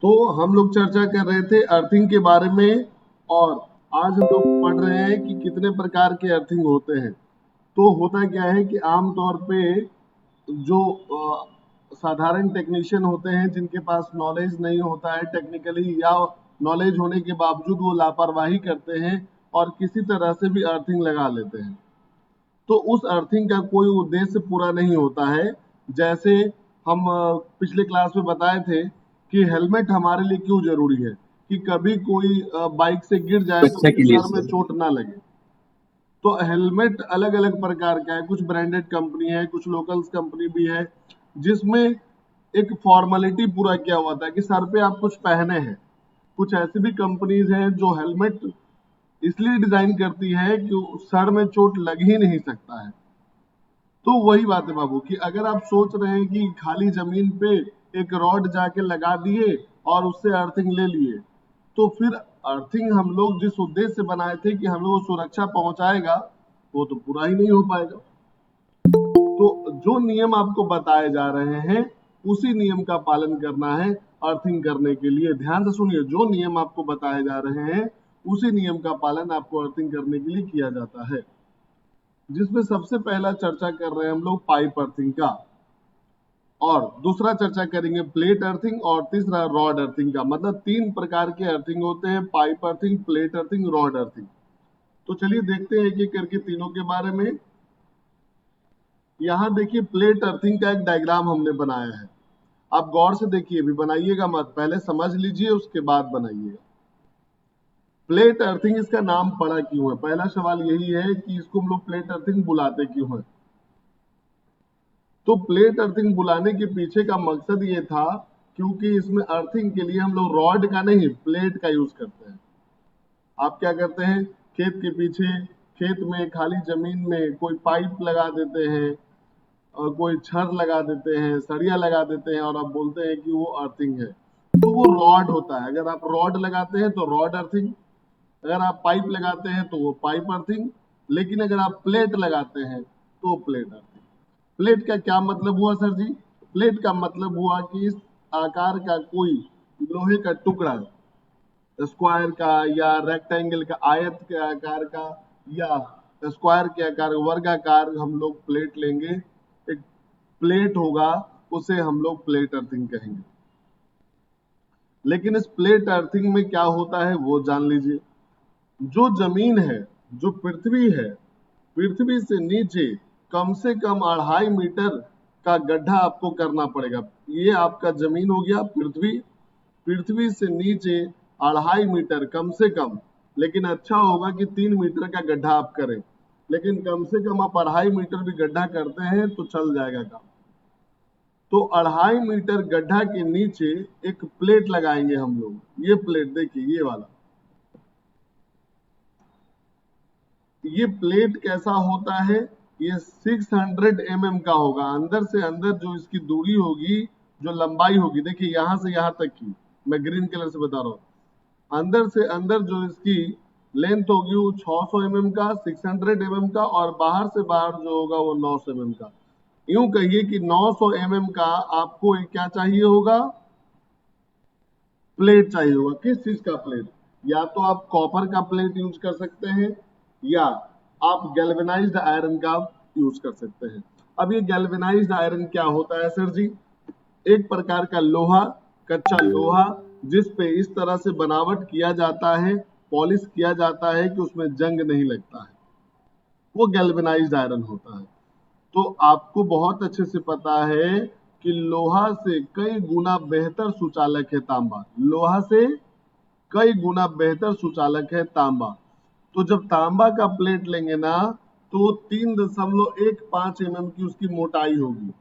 तो हम लोग चर्चा कर रहे थे अर्थिंग के बारे में, और आज हम लोग पढ़ रहे हैं कि कितने प्रकार के अर्थिंग होते हैं। तो होता क्या है कि आमतौर पे जो साधारण टेक्नीशियन होते हैं जिनके पास नॉलेज नहीं होता है टेक्निकली, या नॉलेज होने के बावजूद वो लापरवाही करते हैं और किसी तरह से भी अर्थिंग लगा लेते हैं, तो उस अर्थिंग का कोई उद्देश्य पूरा नहीं होता है। जैसे हम पिछले क्लास में बताए थे कि हेलमेट हमारे लिए क्यों जरूरी है, कि कभी कोई बाइक से गिर जाए तो बच्चा उसके के लिए सर में सर। चोट ना लगे। तो हेलमेट अलग अलग प्रकार का है, कुछ ब्रांडेड कंपनी है, कुछ लोकल्स कंपनी भी है, जिसमें एक फॉर्मेलिटी पूरा किया हुआ था कि सर पे आप कुछ पहने हैं। कुछ ऐसी भी कंपनीज हैं जो हेलमेट इसलिए डिजाइन करती है कि सर में चोट लग ही नहीं सकता है। तो वही बात है बाबू, कि अगर आप सोच रहे हैं कि खाली जमीन पे एक रॉड जाके लगा दिए और उससे अर्थिंग ले लिए, तो फिर अर्थिंग हम लोग जिस उद्देश्य से बनाए थे कि हमें वो सुरक्षा पहुंचाएगा, वो तो पूरा ही नहीं हो पाएगा। तो जो नियम आपको बताए जा रहे हैं उसी नियम का पालन करना है अर्थिंग करने के लिए। ध्यान से सुनिए, जो नियम आपको बताए जा रहे हैं उसी नियम का पालन आपको अर्थिंग करने के लिए किया जाता है, जिसमें सबसे पहला चर्चा कर रहे हैं हम लोग पाइप अर्थिंग का, और दूसरा चर्चा करेंगे प्लेट अर्थिंग, और तीसरा रॉड अर्थिंग का। मतलब तीन प्रकार के अर्थिंग होते हैं, pipe earthing, plate earthing, rod earthing. तो चलिए देखते हैं एक एक करके तीनों के बारे में। यहाँ देखिए प्लेट अर्थिंग का एक डायग्राम हमने बनाया है, आप गौर से देखिए, अभी बनाइएगा मत, पहले समझ लीजिए उसके बाद बनाइएगा। प्लेट अर्थिंग इसका नाम पड़ा क्यों है, पहला सवाल यही है कि इसको हम लोग प्लेट अर्थिंग बुलाते क्यों हैं। तो प्लेट अर्थिंग बुलाने के पीछे का मकसद ये था क्योंकि इसमें अर्थिंग के लिए हम लोग रॉड का नहीं प्लेट का यूज करते हैं। आप क्या करते हैं, खेत के पीछे, खेत में खाली जमीन में कोई पाइप लगा देते हैं और कोई छड़ लगा देते हैं, सरिया लगा देते हैं, और आप बोलते हैं कि वो अर्थिंग है। तो वो रॉड होता है। अगर आप रॉड लगाते हैं तो रॉड अर्थिंग, अगर आप पाइप लगाते हैं तो वो पाइप अर्थिंग, लेकिन अगर आप प्लेट लगाते हैं तो प्लेट अर्थिंग। प्लेट का क्या मतलब हुआ सर जी? प्लेट का मतलब हुआ कि इस आकार का कोई लोहे का टुकड़ा, स्क्वायर का या रेक्टेंगल का, आयत के आकार का या स्क्वायर के आकार, वर्गाकार, हम लोग प्लेट लेंगे, एक प्लेट होगा, उसे हम लोग प्लेट अर्थिंग कहेंगे। लेकिन इस प्लेट अर्थिंग में क्या होता है वो जान लीजिए। जो जमीन है, जो पृथ्वी है, पृथ्वी से नीचे कम से कम 2.5 मीटर का गड्ढा आपको करना पड़ेगा। ये आपका जमीन हो गया पृथ्वी, पृथ्वी से नीचे 2.5 मीटर कम से कम, लेकिन अच्छा होगा कि 3 मीटर का गड्ढा आप करें, लेकिन कम से कम आप 2.5 मीटर भी गड्ढा करते हैं तो चल जाएगा काम। तो 2.5 मीटर गड्ढा के नीचे एक प्लेट लगाएंगे हम लोग। ये प्लेट देखिए, ये वाला, ये प्लेट कैसा होता है, ये 600 mm का होगा। अंदर से अंदर जो इसकी दूरी होगी, जो लंबाई होगी, देखिए यहां से यहां तक की, मैं ग्रीन कलर से बता रहा हूँ, अंदर से अंदर जो इसकी लेंथ होगी वो 600 mm का, 600 mm का, और बाहर से बाहर जो होगा वो 900 mm का। यूं कहिए कि 900 mm का आपको क्या चाहिए होगा, प्लेट चाहिए होगा। किस चीज का प्लेट? या तो आप कॉपर का प्लेट यूज कर सकते हैं, या आप गैल्वेनाइज्ड आयरन का यूज कर सकते हैं। अब ये गैल्वेनाइज्ड आयरन क्या होता है सर जी? एक प्रकार का लोहा, कच्चा लोहा, जिस पे इस तरह से बनावट किया जाता है, पॉलिश किया जाता है कि उसमें जंग नहीं लगता है, वो गैल्वेनाइज्ड आयरन होता है। तो आपको बहुत अच्छे से पता है कि लोहा से कई गुना बेहतर सुचालक है तांबा, लोहा से कई गुना बेहतर सुचालक है तांबा। तो जब तांबा का प्लेट लेंगे ना, तो 3.15 mm की उसकी मोटाई होगी।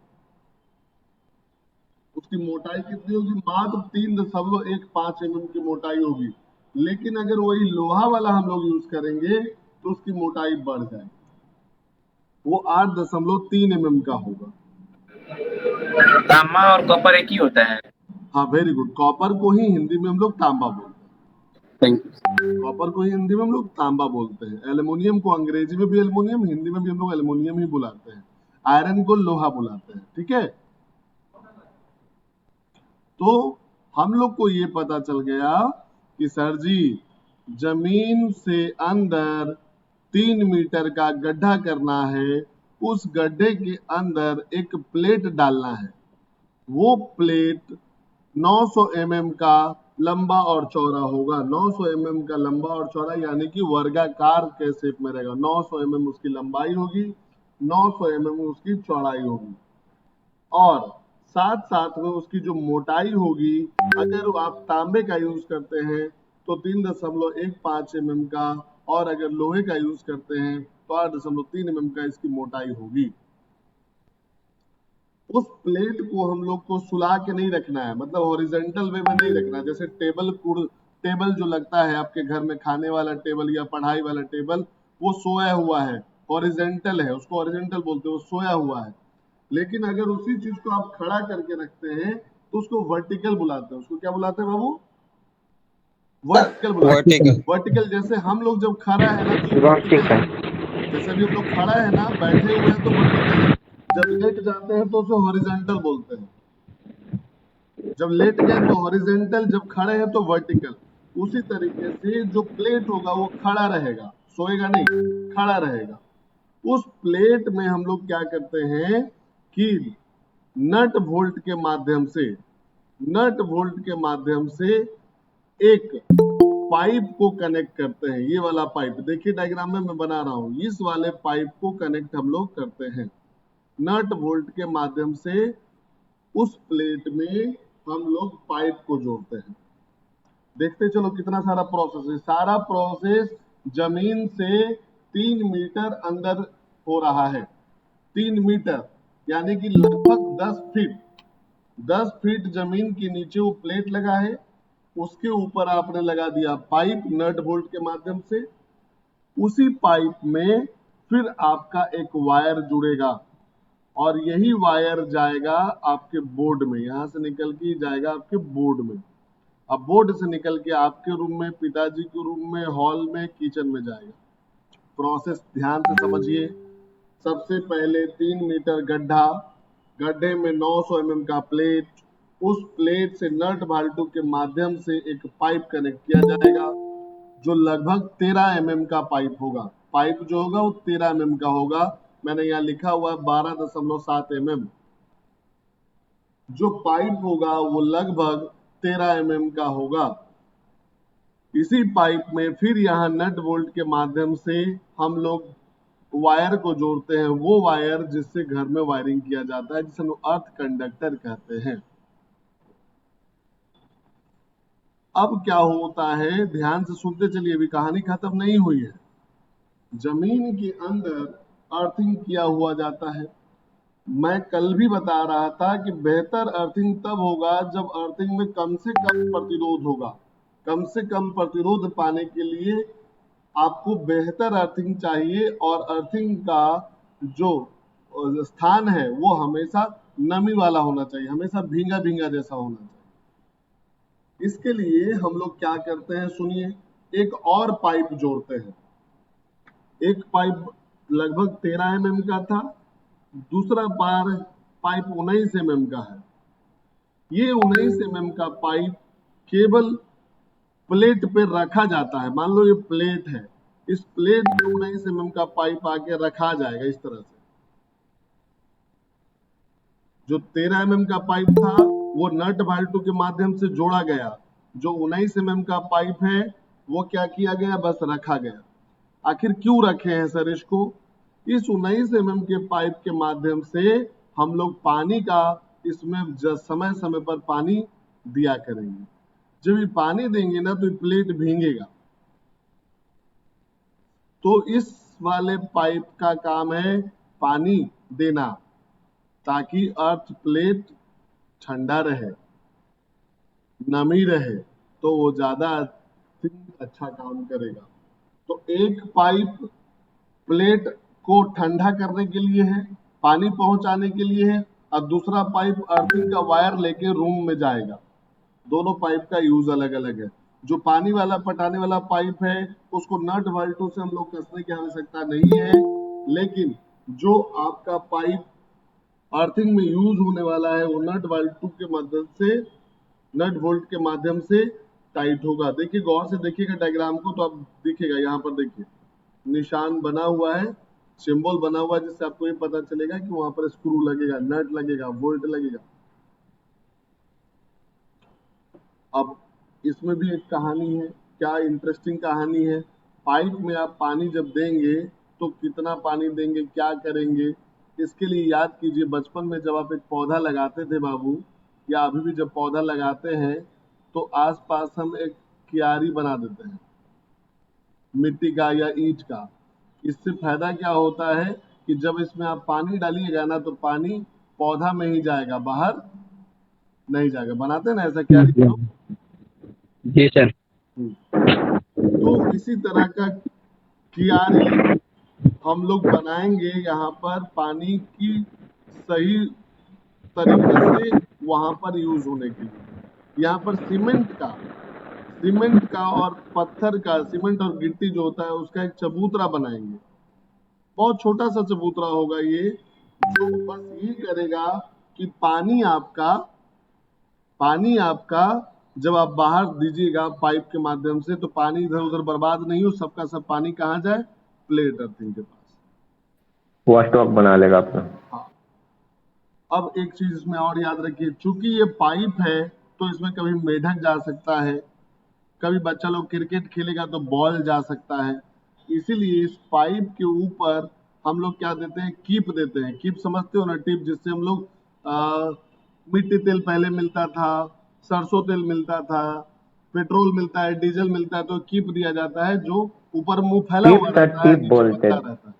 उसकी मोटाई कितनी होगी? मात्र 3.15 की मोटाई होगी। लेकिन अगर वही लोहा वाला हम लोग यूज करेंगे तो उसकी मोटाई बढ़ जाएगी, वो 8.3 का होगा। तांबा और कॉपर एक ही होता है। हाँ, वेरी गुड। कॉपर को ही हिंदी में हम लोग तांबा बोलते हैं। Thank you. कॉपर को ही हिंदी में हम लोग तांबा बोलते हैं। एल्युमिनियम को अंग्रेजी में भी एल्युमिनियम, हिंदी में भी हम लोग एल्युमिनियम ही बुलाते हैं। आयरन को लोहा बुलाते हैं, ठीक है। तो हम लोग को ये पता चल गया कि सर जी जमीन से अंदर 3 मीटर का गड्ढा करना है, उस गड्ढे के अंदर एक प्लेट डालना है, वो प्लेट 900 mm का लंबा और चौड़ा होगा। 900 mm का लंबा और चौड़ा यानी कि वर्गाकार के शेप में रहेगा। 900 mm उसकी लंबाई होगी, 900 mm उसकी चौड़ाई होगी, और साथ साथ में उसकी जो मोटाई होगी, अगर आप तांबे का यूज करते हैं तो 3.15 mm का, और अगर लोहे का यूज करते हैं तो 8.3 mm का इसकी मोटाई होगी। उस प्लेट को हम लोग को सुला के नहीं रखना है, मतलब हॉरिजेंटल वे में नहीं रखना है। जैसे टेबल जो लगता है आपके घर में, खाने वाला टेबल या पढ़ाई वाला टेबल, वो सोया हुआ है, हॉरिजेंटल है, उसको हॉरिजेंटल बोलते हैं, वो सोया हुआ है। लेकिन अगर उसी चीज को आप खड़ा करके रखते हैं तो उसको वर्टिकल बुलाते हैं। उसको क्या बुलाते हैं बाबू? वर्टिकल बुलाते हैं। वर्टिकल। वर्टिकल जैसे हम लोग जब खड़ा है ना तो ये वर्टिकल है। जैसे अभी हम लोग खड़ा है ना, बैठे हुए हैं तो वर्टिकल है, जब लेट जाते हैं तो उसे हॉरिजेंटल बोलते हैं। जब लेट गए तो हॉरिजेंटल, जब खड़े हैं तो वर्टिकल। उसी तरीके से जो प्लेट होगा वो खड़ा रहेगा, सोएगा नहीं, खड़ा रहेगा। उस प्लेट में हम लोग क्या करते हैं कि नट बोल्ट के माध्यम से, नट बोल्ट के माध्यम से एक पाइप को कनेक्ट करते हैं। ये वाला पाइप देखिए डायग्राम में मैं बना रहा हूं, इस वाले पाइप को कनेक्ट हम लोग करते हैं नट बोल्ट के माध्यम से। उस प्लेट में हम लोग पाइप को जोड़ते हैं। देखते चलो कितना सारा प्रोसेस है। सारा प्रोसेस जमीन से 3 मीटर अंदर हो रहा है। 3 मीटर यानी कि लगभग 10 फीट। 10 फीट जमीन के नीचे वो प्लेट लगा है, उसके ऊपर आपने लगा दिया पाइप नट बोल्ट के माध्यम से। उसी पाइप में फिर आपका एक वायर जुड़ेगा, और यही वायर जाएगा आपके बोर्ड में, यहां से निकल के जाएगा आपके बोर्ड में। अब बोर्ड से निकल के आपके रूम में, पिताजी के रूम में, हॉल में, किचन में जाएगा। प्रोसेस ध्यान से समझिए। सबसे पहले 3 मीटर गड्ढा, गड्ढे में 900 mm का प्लेट, उस प्लेट से नट बाल्टू के माध्यम से एक पाइप कनेक्ट किया जाएगा, जो लगभग 13 mm का पाइप होगा। पाइप जो होगा वो 13 mm का होगा। मैंने यहाँ लिखा हुआ है 12.7 mm। जो पाइप होगा वो लगभग 13 mm का होगा। इसी पाइप में फिर यहाँ नट बोल्ट के माध्यम से हम लोग वायर को जोड़ते हैं, वो वायर जिससे घर में वायरिंग किया जाता है, जिसे हम अर्थ कंडक्टर कहते हैं। अब क्या होता है, ध्यान से सुनते चलिए, अभी कहानी खत्म नहीं हुई है। जमीन के अंदर अर्थिंग किया हुआ जाता है। मैं कल भी बता रहा था कि बेहतर अर्थिंग तब होगा जब अर्थिंग में कम से कम प्रतिरोध होगा। कम से कम प्रतिरोध पाने के लिए आपको बेहतर अर्थिंग चाहिए, और अर्थिंग का जो स्थान है वो हमेशा नमी वाला होना चाहिए, हमेशा भींगा भींगा जैसा होना चाहिए। इसके लिए हम लोग क्या करते हैं सुनिए, एक और पाइप जोड़ते हैं। एक पाइप लगभग 13 mm का था, दूसरा पाइप 19 mm का है। ये 19 mm का पाइप केवल प्लेट पे रखा जाता है। मान लो ये प्लेट है, इस प्लेट पे 19 mm का पाइप आके रखा जाएगा इस तरह से। जो 13 mm का पाइप था वो नट बाल्टू के माध्यम से जोड़ा गया। जो 19 mm का पाइप है वो क्या किया गया, बस रखा गया। आखिर क्यों रखे हैं सर इसको? इस 19 mm के पाइप के माध्यम से हम लोग पानी का, इसमें समय समय पर पानी दिया करेंगे। जब ये पानी देंगे ना तो ये प्लेट भींगेगा। तो इस वाले पाइप का काम है पानी देना, ताकि अर्थ प्लेट ठंडा रहे, नमी रहे, तो वो ज्यादा अच्छा काम करेगा। तो एक पाइप प्लेट को ठंडा करने के लिए है, पानी पहुंचाने के लिए है, और दूसरा पाइप अर्थिंग का वायर लेके रूम में जाएगा। दोनों पाइप का यूज अलग अलग है। जो पानी वाला पटाने वाला पाइप है उसको नट बाल्टू से हम लोग कसने की आवश्यकता नहीं है, लेकिन जो आपका पाइप अर्थिंग में यूज होने वाला है वो नट बाल्टू के मदद से नट बोल्ट के माध्यम से टाइट होगा। देखिए गौर से देखिएगा डायग्राम को तो आप दिखेगा, यहाँ पर देखिए निशान बना हुआ है, सिंबल बना हुआ है, जिससे आपको ये पता चलेगा कि वहां पर स्क्रू लगेगा, नट लगेगा, बोल्ट लगेगा। अब इसमें भी एक कहानी है, क्या इंटरेस्टिंग कहानी है। पाइप में आप पानी जब देंगे तो कितना पानी देंगे, क्या करेंगे, इसके लिए याद कीजिए बचपन में जब आप एक पौधा लगाते थे बाबू, या अभी भी जब पौधा लगाते हैं तो आसपास हम एक क्यारी बना देते हैं मिट्टी का या ईंट का। इससे फायदा क्या होता है कि जब इसमें आप पानी डालिएगा ना तो पानी पौधा में ही जाएगा, बाहर नहीं जाएगा। बनाते हैं ना ऐसा क्यारी हम लोग। जी सर। तो इसी तरह का क्यारी हम लोग बनाएंगे यहाँ पर, पानी की सही तरीके से वहां पर यूज होने के लिए। यहाँ पर सीमेंट का और पत्थर का, सीमेंट और गिट्टी जो होता है उसका एक चबूतरा बनाएंगे। बहुत छोटा सा चबूतरा होगा ये, जो बस ये करेगा कि पानी आपका जब आप बाहर दीजिएगा पाइप के माध्यम से तो पानी इधर उधर बर्बाद नहीं हो, सबका सब पानी कहाँ जाए, प्लेट अर्थिंग के पास। वो स्टॉक बना लेगा अपना। हाँ। अब एक चीज इसमें और याद रखिए, चूंकि ये पाइप है तो इसमें कभी मेढक जा सकता है, कभी बच्चा लोग क्रिकेट खेलेगा तो बॉल जा सकता है। इसीलिए इस पाइप के ऊपर हम लोग क्या देते हैं, कीप देते हैं। कीप समझते हो ना, टिप, जिससे हम लोग मिट्टी तेल पहले मिलता था, सरसों तेल मिलता था, पेट्रोल मिलता है, डीजल मिलता है, तो कीप दिया जाता है जो ऊपर मुंह फैला टिप हुआ सर, रहता है, टिप नीचे बोलते पतला हैं। रहता है।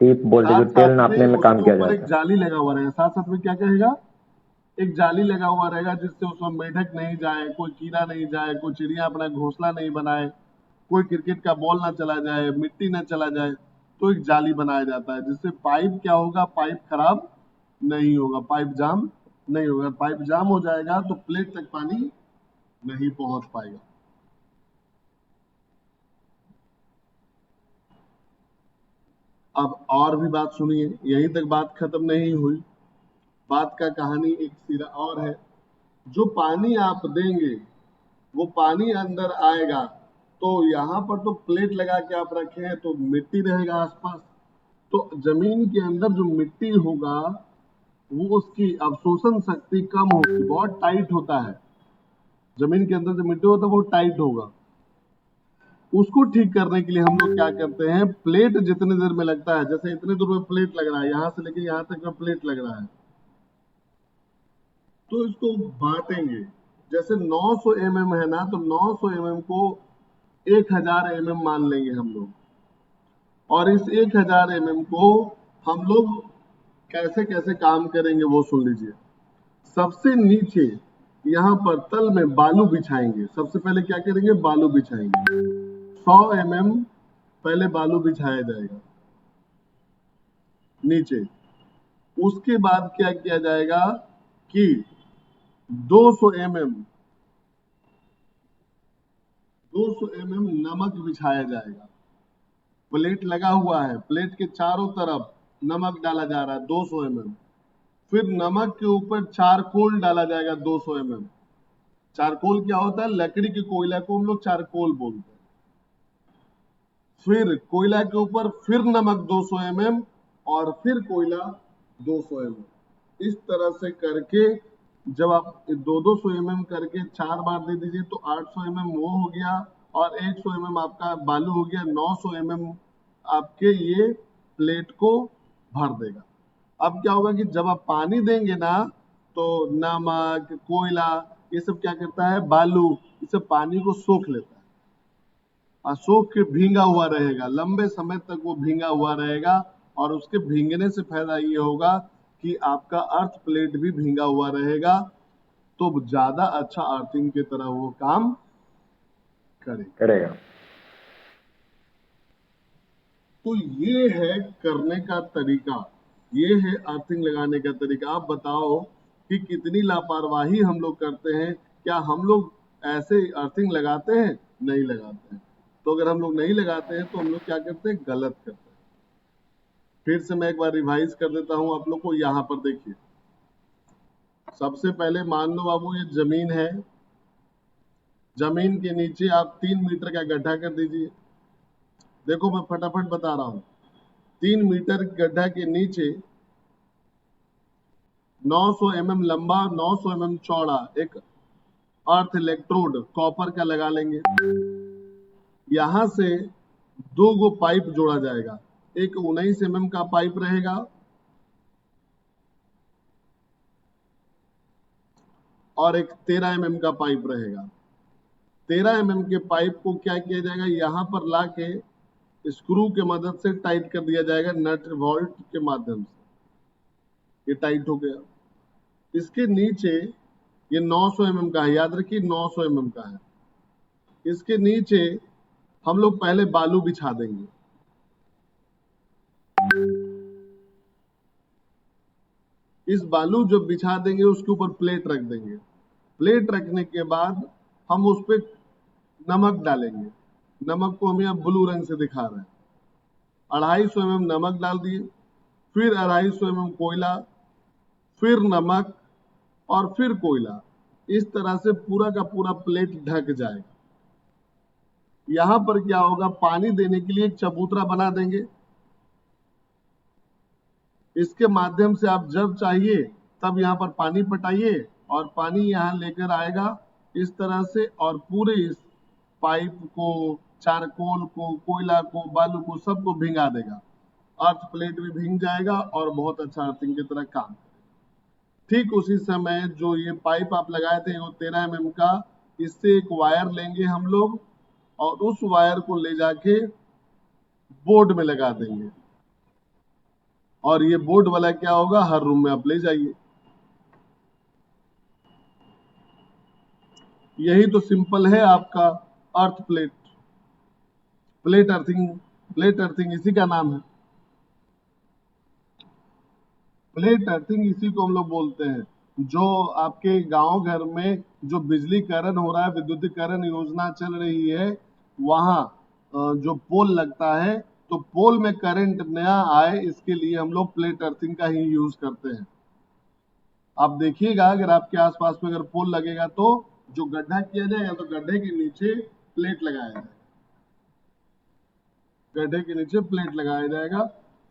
टिप बोलते हैं, साथ जो तेल साथ में नापने में काम उसके किया ऊपर एक जाता है। जाली लगा हुआ रहेगा, साथ साथ में क्या कहेगा, एक जाली लगा हुआ रहेगा, जिससे उसमें मेढक नहीं जाए, कोई कीड़ा नहीं जाए, कोई चिड़िया अपना घोंसला नहीं बनाए, कोई क्रिकेट का बॉल ना चला जाए, मिट्टी ना चला जाए। तो एक जाली बनाया जाता है जिससे पाइप क्या होगा, पाइप खराब नहीं होगा, पाइप जाम नहीं होगा। पाइप जाम हो जाएगा तो प्लेट तक पानी नहीं पहुंच पाएगा। अब और भी बात सुनिए, यहीं तक बात खत्म नहीं हुई, बात का कहानी एक सिरा और है। जो पानी आप देंगे वो पानी अंदर आएगा, तो यहाँ पर तो प्लेट लगा के आप रखे हैं तो मिट्टी रहेगा आसपास, तो जमीन के अंदर जो मिट्टी होगा वो उसकी अवशोषण शक्ति कम होगी, बहुत टाइट होता है। जमीन के अंदर जो मिट्टी होता है वो टाइट होगा। उसको ठीक करने के लिए हम लोग क्या करते हैं, प्लेट जितने देर में लगता है, जैसे इतने दूर में प्लेट लग रहा है, यहाँ से लेके यहाँ तक में प्लेट लग रहा है, तो इसको बांटेंगे। जैसे 900 mm है ना, तो 900 mm को 1000 mm मान लेंगे हम लोग। और इस 1000 mm को हम लोग कैसे कैसे काम करेंगे वो सुन लीजिए। सबसे नीचे यहाँ पर तल में बालू बिछाएंगे। सबसे पहले क्या करेंगे, बालू बिछाएंगे। 100 mm पहले बालू बिछाया जाएगा नीचे। उसके बाद क्या किया जाएगा कि 200 mm 200 mm नमक बिछाया जाएगा। प्लेट लगा हुआ है, प्लेट के चारों तरफ नमक डाला जा रहा है 200 mm। फिर नमक के ऊपर चारकोल डाला जाएगा 200 mm। चारकोल क्या होता है, लकड़ी के कोयला को हम लोग चारकोल बोलते हैं। फिर कोयला के ऊपर फिर नमक 200 mm और फिर कोयला 200 mm। इस तरह से करके जब आप 200 mm करके 4 बार दे दीजिए तो 800 mm वो हो गया, और 100 mm आपका बालू हो गया। 900 mm आपके ये प्लेट को भर देगा। अब क्या होगा कि जब आप पानी देंगे ना तो नमक, कोयला, ये सब क्या करता है, बालू, ये सब पानी को सोख लेता है, और सोख के भींगा हुआ रहेगा, लंबे समय तक वो भींगा हुआ रहेगा। और उसके भींगने से फायदा ये होगा कि आपका अर्थ प्लेट भी भींगा हुआ रहेगा, तो ज्यादा अच्छा अर्थिंग की तरह वो काम करेगा। करेगा। तो ये है करने का तरीका, ये है अर्थिंग लगाने का तरीका। आप बताओ कि कितनी लापरवाही हम लोग करते हैं। क्या हम लोग ऐसे अर्थिंग लगाते हैं? नहीं लगाते हैं। तो अगर हम लोग नहीं लगाते हैं तो हम लोग क्या करते हैं, गलत करते हैं। फिर से मैं एक बार रिवाइज कर देता हूं आप लोग को। यहाँ पर देखिए, सबसे पहले मान लो बाबू ये जमीन है, जमीन के नीचे आप 3 मीटर का गड्ढा कर दीजिए। देखो मैं फटाफट बता रहा हूं, 3 मीटर गड्ढा के नीचे 900 mm लंबा 900 mm चौड़ा एक अर्थ इलेक्ट्रोड कॉपर का लगा लेंगे। यहां से 2 गो पाइप जोड़ा जाएगा, एक 19 mm का पाइप रहेगा और एक 13 mm का पाइप रहेगा। 13 mm के पाइप को क्या किया जाएगा, यहां पर लाके स्क्रू के मदद से टाइट कर दिया जाएगा, नट वोल्ट के माध्यम से। ये टाइट हो गया। इसके नीचे ये 900 mm का है, याद रखिए 900 mm का है। इसके नीचे हम लोग पहले बालू बिछा देंगे। इस बालू जब बिछा देंगे उसके ऊपर प्लेट रख देंगे। प्लेट रखने के बाद हम उस पर नमक डालेंगे। नमक को हम यहाँ ब्लू रंग से दिखा रहे हैं। 250 mm नमक डाल दिए, फिर 250 mm कोयला, फिर नमक और फिर कोयला। इस तरह से पूरा का पूरा प्लेट ढक जाएगा। यहां पर क्या होगा, पानी देने के लिए एक चबूतरा बना देंगे। इसके माध्यम से आप जब चाहिए तब यहाँ पर पानी पटाइए और पानी यहाँ लेकर आएगा इस तरह से, और पूरे इस पाइप को, चारकोल को, कोयला को, बालू को, सबको भिंगा देगा। अर्थ प्लेट भी भींग जाएगा और बहुत अच्छा अर्थिंग की तरह काम। ठीक उसी समय जो ये पाइप आप लगाए थे वो 13 mm का, इससे एक वायर लेंगे हम लोग और उस वायर को ले जाके बोर्ड में लगा देंगे। और ये बोर्ड वाला क्या होगा, हर रूम में आप ले जाइए। यही तो सिंपल है आपका earth plate, plate earthing. Plate earthing इसी का नाम है, प्लेट अर्थिंग इसी को हम लोग बोलते हैं। जो आपके गांव घर में जो बिजलीकरण हो रहा है, विद्युतीकरण योजना चल रही है, वहां जो पोल लगता है तो पोल में करंट नया आए इसके लिए हम लोग प्लेट अर्थिंग का ही यूज करते हैं। आप देखिएगा अगर आपके आसपास में अगर पोल लगेगा तो जो गड्ढा किया जाएगा तो गड्ढे के नीचे प्लेट लगाया जाएगा, गड्ढे के नीचे प्लेट लगाया जाएगा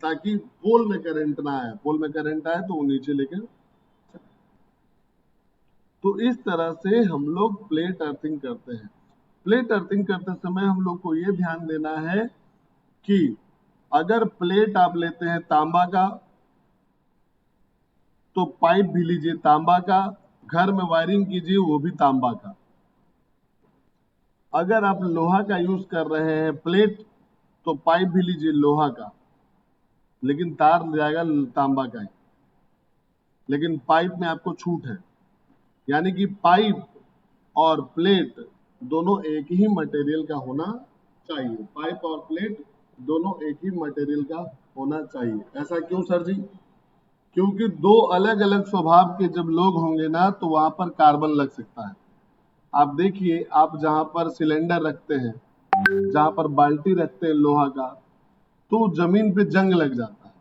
ताकि पोल में करंट ना आए। पोल में करंट आए तो वो नीचे लेकर, तो इस तरह से हम लोग प्लेट अर्थिंग करते हैं। प्लेट अर्थिंग करते समय हम लोग को ये ध्यान देना है कि अगर प्लेट आप लेते हैं तांबा का तो पाइप भी लीजिए तांबा का, घर में वायरिंग कीजिए वो भी तांबा का। अगर आप लोहा का यूज कर रहे हैं प्लेट तो पाइप भी लीजिए लोहा का, लेकिन तार जाएगा तांबा का ही। लेकिन पाइप में आपको छूट है, यानी कि पाइप और प्लेट दोनों एक ही मटेरियल का होना चाहिए। पाइप और प्लेट दोनों एक ही मटेरियल का होना चाहिए। ऐसा क्यों सर जी? क्योंकि दो अलग अलग स्वभाव के जब लोग होंगे ना तो वहां पर कार्बन लग सकता है। आप देखिए, आप जहां पर सिलेंडर रखते हैं, जहां पर बाल्टी रखते हैं लोहा का, तो जमीन पे जंग लग जाता है।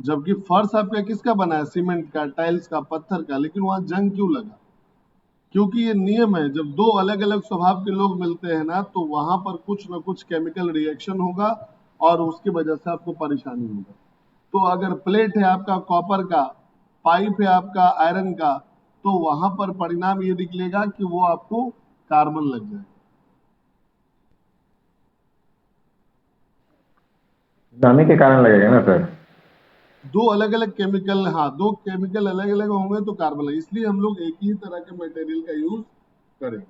जबकि फर्श आपका किसका बना है, सीमेंट का, टाइल्स का, पत्थर का, लेकिन वहां जंग क्यों लगा? क्योंकि ये नियम है, जब दो अलग अलग स्वभाव के लोग मिलते हैं ना तो वहां पर कुछ ना कुछ केमिकल रिएक्शन होगा और उसकी वजह से आपको परेशानी होगा। तो अगर प्लेट है आपका कॉपर का, पाइप है आपका आयरन का, तो वहां पर परिणाम ये निकलेगा कि वो आपको कार्बन लग जाए। जाने के कारण लगेगा ना सर? दो अलग अलग केमिकल, हाँ दो केमिकल अलग अलग होंगे तो कार्बन लगे, इसलिए हम लोग एक ही तरह के मटेरियल का यूज करें।